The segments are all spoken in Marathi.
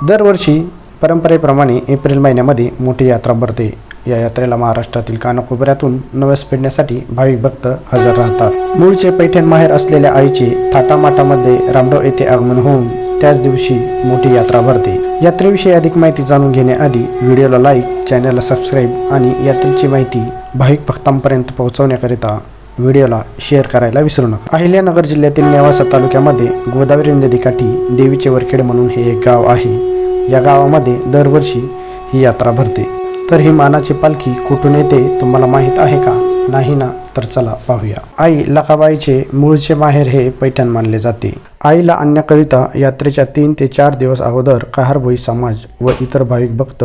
दरवर्षी परंपरेप्रमाणे एप्रिल महिन्यामध्ये मोठी यात्रा भरते। या यात्रेला महाराष्ट्रातील कानाकोपऱ्यातून नवस फेडण्यासाठी भाविक भक्त हजर राहतात। मूळचे पैठण माहेर असलेल्या आईचे थाटामाटामध्ये रामडव येथे आगमन होऊन त्याच दिवशी मोठी यात्रा भरते। यात्रेविषयी अधिक माहिती जाणून घेण्याआधी व्हिडिओला लाईक, चॅनलला सबस्क्राईब आणि यात्रेची माहिती भाविक भक्तांपर्यंत पोहोचवण्याकरिता व्हिडिओला शेअर करायला विसरू नका। अहिल्यानगर जिल्ह्यातील नेवासा तालुक्यामध्ये गोदावरी नदीकाठी देवीचे वरखेड म्हणून हे एक गाव आहे। या गावामध्ये दरवर्षी ही यात्रा भरते। तर ही मानाची पालखी कुठून येते तुम्हाला माहीत आहे का? नाही ना? तर चला पाहूया। आई लखाबाईचे मूळचे माहेर हे पैठण मानले जाते। आईला आणण्याकरिता यात्रेच्या 3 ते 4 दिवस अगोदर कहारभोई समाज व इतर भाविक भक्त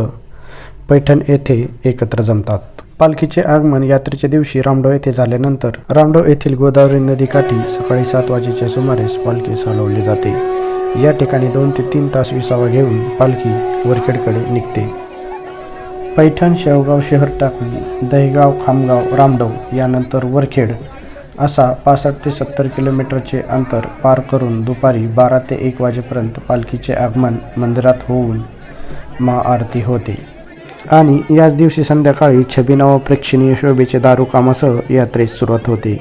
पैठण येथे एकत्र जमतात। पालखीचे आगमन यात्रेच्या दिवशी रामडव येथे झाल्यानंतर रामडव येथील गोदावरी नदीकाठी सकाळी 7 वाजेच्या सुमारेस पालखी चालवली जाते। या ठिकाणी 2 ते 3 तास विसावा घेऊन पालखी वरखेडकडे निघते। पैठण, शेवगाव, शहर टाकळी, दहीगाव, खामगाव, रामडव यानंतर वरखेड असा 65 ते 70 किलोमीटरचे अंतर पार करून दुपारी 12 ते 1 वाजेपर्यंत पालखीचे आगमन मंदिरात होऊन महाआरती होते आणि याच दिवशी संध्याकाळी छबिना व प्रेक्षणीय शोभेचे दारुकामासह यात्रेस सुरुवात होते।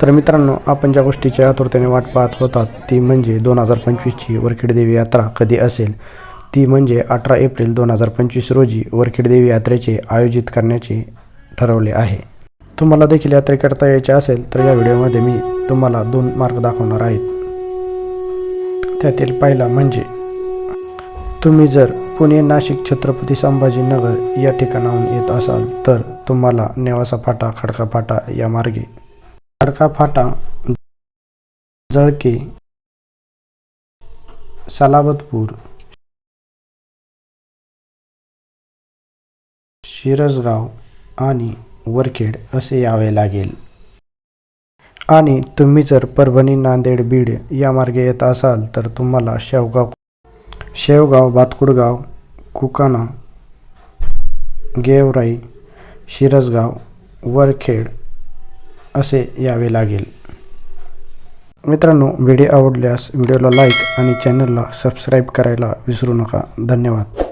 तर मित्रांनो, आपण ज्या गोष्टीची आतुरतेने वाट पाहत होतात ती म्हणजे 2025ची वरखेड देवी यात्रा कधी असेल। ती म्हणजे 18 एप्रिल 2025 रोजी वरखेड देवी यात्रेचे आयोजित करण्याचे ठरवले आहे। तुम्हाला देखील यात्रेकरता यायचे असेल तर या व्हिडिओमध्ये मी तुम्हाला 2 मार्ग दाखवणार आहेत। त्यातील पहिला म्हणजे तुम्ही जर पुणे, नाशिक, छत्रपती संभाजीनगर या ठिकाणाहून येत असाल तर तुम्हाला नेवासा फाटा, खडका फाटा या मार्गे खडका फाटा, जळके, सालाबतपूर, शिरसगाव आणि वरखेड असे यावे लागेल। आणि तुम्ही जर परभणी, नांदेड, बीड या मार्गे येत असाल तर तुम्हाला शेवगाव, भातकुडगाव, कुकाना, गेवराई, शिरसगाव, वरखेड असे यावे लागेल। मित्रांनो, व्हिडिओ आवडल्यास व्हिडिओला लाईक आणि चॅनलला सबस्क्राईब करायला विसरू नका। धन्यवाद।